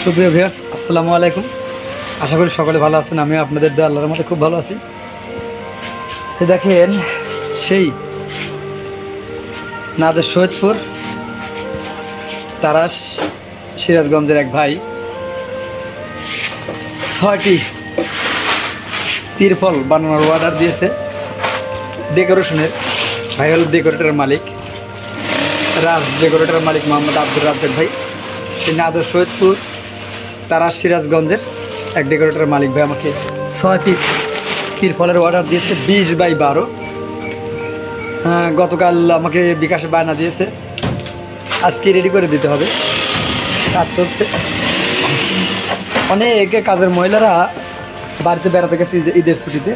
সুপ্রিয় ভিউয়ার্স, আসসালামু আলাইকুম। আশা করি সকলে ভালো আছেন। আমি আপনাদের দোয়া আল্লাহর মধ্যে খুব ভালো আছি। দেখেন, সেই নাদের সৈয়দপুর তারাস সিরাজগঞ্জের এক ভাই 6টি তিরপল বানানোর অর্ডার দিয়েছে। ডেকোরেশনের ভাই হল ডেকোরেটরের মালিক, ডেকোরেটরের মালিক মোহাম্মদ আব্দুর রাজ্জাক ভাই। সেই নাদের সৈয়দপুর তারাস সিরাজগঞ্জের এক ডেকোরেটরের মালিক ভাই আমাকে 6 পিস তিরপলের অর্ডার দিয়েছে 20x12। গতকাল আমাকে বিকাশে বায়না দিয়েছে, আজকে রেডি করে দিতে হবে। কাজ চলছে। অনেক কাজের মহিলারা বাড়িতে বেড়াতে গেছে ঈদের ছুটিতে,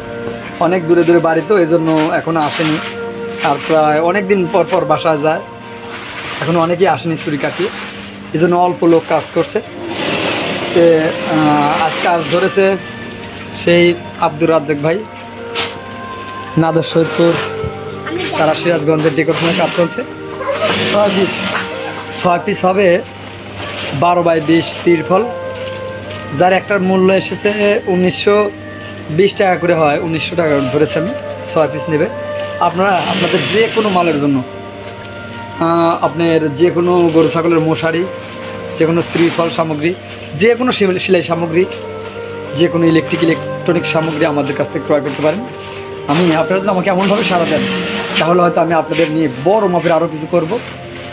অনেক দূরে দূরে বাড়ি, তো এই জন্য এখনও আসেনি। আর প্রায় অনেক দিন পর পর বাসায় যায়, এখনও অনেকেই আসেনি ছুটি কাটিয়ে, এই জন্য অল্প লোক কাজ করছে। আজ কাজ ধরেছে সেই আব্দুর রাজ্জাক ভাই, নাদের সৈয়দপুর তারা সিরাজগঞ্জের ডেকোরেশনের কাজ চলছে। 6 পিস হবে 12x20 তিরপল, যার একটার মূল্য এসেছে 1920 টাকা করে হয়, 1900 টাকা ধরেছে আমি। 6 পিস নেবে আপনাদের যে কোনো মালের জন্য, আপনার যে কোনো গরু ছাগলের মশারি, যে কোনো ত্রিফল সামগ্রী, যে কোনো সেলাই সামগ্রী, যে কোনো ইলেকট্রনিক সামগ্রী আমাদের কাছ থেকে ক্রয় করতে পারেন। আপনারা যদি আমাকে এমনভাবে সাড়া দেন, তাহলে হয়তো আমি আপনাদের নিয়ে বড় মাপের আরও কিছু করব,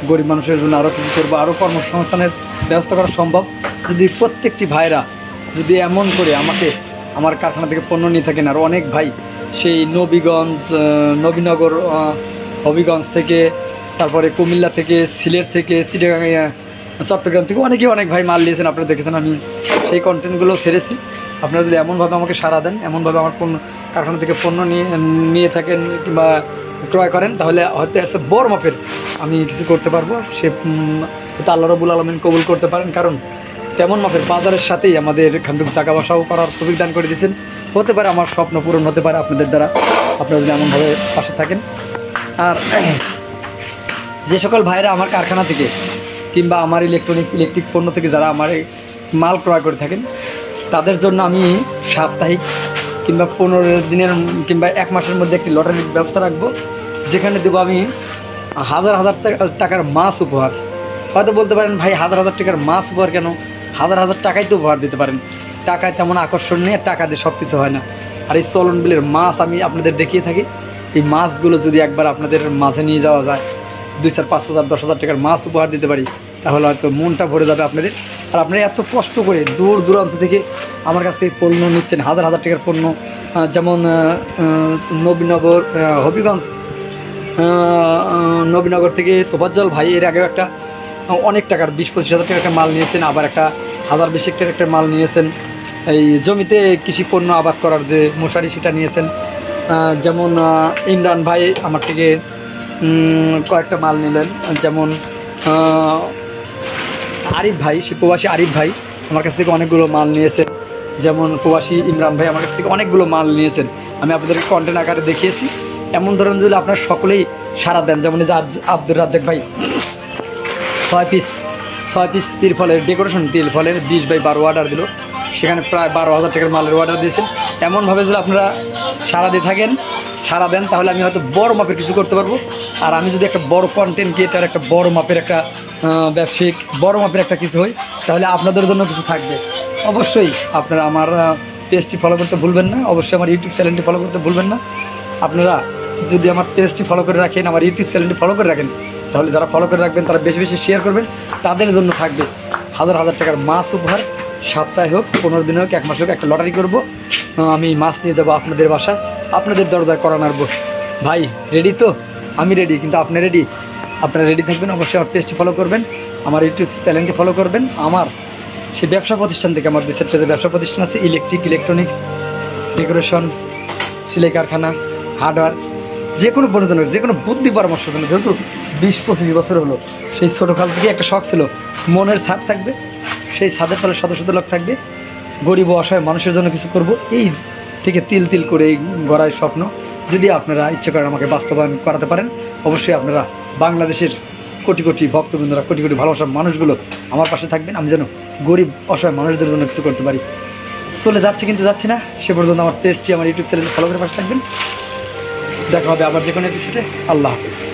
গরিব মানুষের জন্য আরও কিছু করবো, আরও কর্মসংস্থানের ব্যবস্থা করা সম্ভব যদি প্রত্যেকটি ভাইরা যদি এমন করে আমাকে আমার কারখানা থেকে পণ্য নিয়ে থাকেন। আর অনেক ভাই সেই নবীগঞ্জ, নবীনগর, হবিগঞ্জ থেকে, তারপরে কুমিল্লা থেকে, সিলেট থেকে, চিটাগাং, চট্টগ্রাম থেকে অনেক ভাই মাল নিয়েছেন, আপনারা দেখেছেন। আমি সেই কন্টেন্টগুলো ছেড়েছি। আপনারা যদি এমনভাবে আমাকে সাড়া দেন, এমনভাবে আমার পণ্য কারখানা থেকে পণ্য নিয়ে থাকেন কিংবা ক্রয় করেন, তাহলে হয়তো এসে বড় মাপের আমি কিছু করতে পারবো। সে আল্লাহ রাব্বুল আলামিন কবুল করতে পারেন, কারণ তেমন মাপের বাজারের সাথেই আমাদের এখানটুকু জায়গা বাসাও করার সুযোগ দান করে দিয়েছেন। হতে পারে আমার স্বপ্ন পূরণ হতে পারে আপনাদের দ্বারা, আপনারা যদি এমনভাবে পাশে থাকেন। আর যে সকল ভাইরা আমার কারখানা থেকে কিংবা আমার ইলেকট্রিক পণ্য থেকে যারা আমার মাল ক্রয় করে থাকেন, তাদের জন্য আমি সাপ্তাহিক কিংবা 15 দিনের কিংবা 1 মাসের মধ্যে একটি লটারির ব্যবস্থা রাখবো, যেখানে দেবো আমি হাজার টাকার মাছ উপহার। হয়তো বলতে পারেন, ভাই হাজার টাকার মাছ উপহার কেন? হাজার টাকাই তো উপহার দিতে পারেন। টাকায় তেমন আকর্ষণ নেই, টাকা দিয়ে সব কিছু হয় না। আর এই চলন বিলের মাছ আমি আপনাদের দেখিয়ে থাকি। এই মাছগুলো যদি একবার আপনাদের মাঝে নিয়ে যাওয়া যায়, 2,000, 5,000, 10,000 টাকার মাছ উপহার দিতে পারি, তাহলে হয়তো মনটা ভরে যাবে আপনাদের। আর আপনারা এত কষ্ট করে দূর দূরান্ত থেকে আমার কাছ থেকে পণ্য নিচ্ছেন, হাজার টাকার পণ্য, যেমন নবীনগর, হবিগঞ্জ, নবীনগর থেকে তোফাজ্জল ভাই এর আগেও একটা অনেক টাকার 20-25 হাজার টাকার একটা মাল নিয়েছেন, আবার একটা 1000-20 টাকার একটা মাল নিয়েছেন। এই জমিতে কৃষি পণ্য আবাদ করার যে মশারি, সেটা নিয়েছেন। যেমন ইমরান ভাই আমার থেকে কয়েকটা মাল নিলেন। যেমন আরিফ ভাই, সে প্রবাসী আরিফ ভাই আমার কাছ থেকে অনেকগুলো মাল নিয়েছেন। যেমন প্রবাসী ইমরান ভাই আমার কাছ থেকে অনেকগুলো মাল নিয়েছেন, আমি আপনাদেরকে কন্টেন্ট আকারে দেখিয়েছি। এমন ধরনের যদি আপনারা সকলেই সাড়া দেন, যেমন এই যে আব্দুর রাজ্জাক ভাই 6 পিস তিরপলের ডেকোরেশন তিরপলের 20x12 অর্ডার দিল, সেখানে প্রায় 12,000 টাকার মালের অর্ডার দিয়েছেন। এমনভাবে যদি আপনারা সাড়া দেন, তাহলে আমি হয়তো বড় মাপের কিছু করতে পারবো। আর আমি যদি একটা বড় কন্টেন্ট ক্রিয়েটার, একটা বড় মাপের একটা ব্যবসায়িক বড় মাপের একটা কিছু হই, তাহলে আপনাদের জন্য কিছু থাকবে। অবশ্যই আপনারা আমার পেজটি ফলো করতে ভুলবেন না, অবশ্যই আমার ইউটিউব চ্যানেলটি ফলো করতে ভুলবেন না। আপনারা যদি আমার পেজটি ফলো করে রাখেন, আমার ইউটিউব চ্যানেলটি ফলো করে রাখেন, তাহলে যারা ফলো করে রাখবেন তারা বেশি শেয়ার করবেন, তাদের জন্য থাকবে হাজার টাকার মাছ উপহার। সপ্তাহে হোক, 15 দিনে হোক, 1 মাসে হোক, একটা লটারি করব। আমি মাছ নিয়ে যাব আপনাদের বাসায়, আপনাদের দরজায় করা নাড়ব। ভাই রেডি তো? আমি রেডি, কিন্তু আপনি রেডি? আপনারা রেডি থাকবেন, অবশ্যই আমার পেজটি ফলো করবেন, আমার ইউটিউব চ্যানেলটি ফলো করবেন। আমার সেই ব্যবসা প্রতিষ্ঠান থেকে, আমার 2-4টা যে ব্যবসা প্রতিষ্ঠান আছে, ইলেকট্রনিক্স, ডেকোরেশন, সেলাই কারখানা, হার্ডওয়্যার, যে কোনো পণ্যজনক, যে কোনো বুদ্ধি পরামর্শের জন্য, যেহেতু 20-25 বছর হলো, সেই ছোটোকাল থেকে একটা শখ ছিল, মনের ছাদ থাকবে, সেই ছাদের তলে শত লোক থাকবে, গরিব ও অসহায় মানুষের জন্য কিছু করব, এই থেকে তিল করে এই গড়ায় স্বপ্ন। যদি আপনারা ইচ্ছে করেন আমাকে বাস্তবায়ন করাতে পারেন, অবশ্যই আপনারা বাংলাদেশের কোটি কোটি ভক্তবৃন্দরা, কোটি কোটি ভালোবাসার মানুষগুলো আমার পাশে থাকবেন, আমি যেন গরিব অসহায় মানুষদের জন্য কিছু করতে পারি। চলে যাচ্ছে কিন্তু যাচ্ছি না, সে পর্যন্ত আমার পেজটি আমার ইউটিউব চ্যানেলে ফলো করে পাশে থাকবেন। দেখা হবে আবার যে কোনো এপিসোডে। আল্লাহ হাফেজ।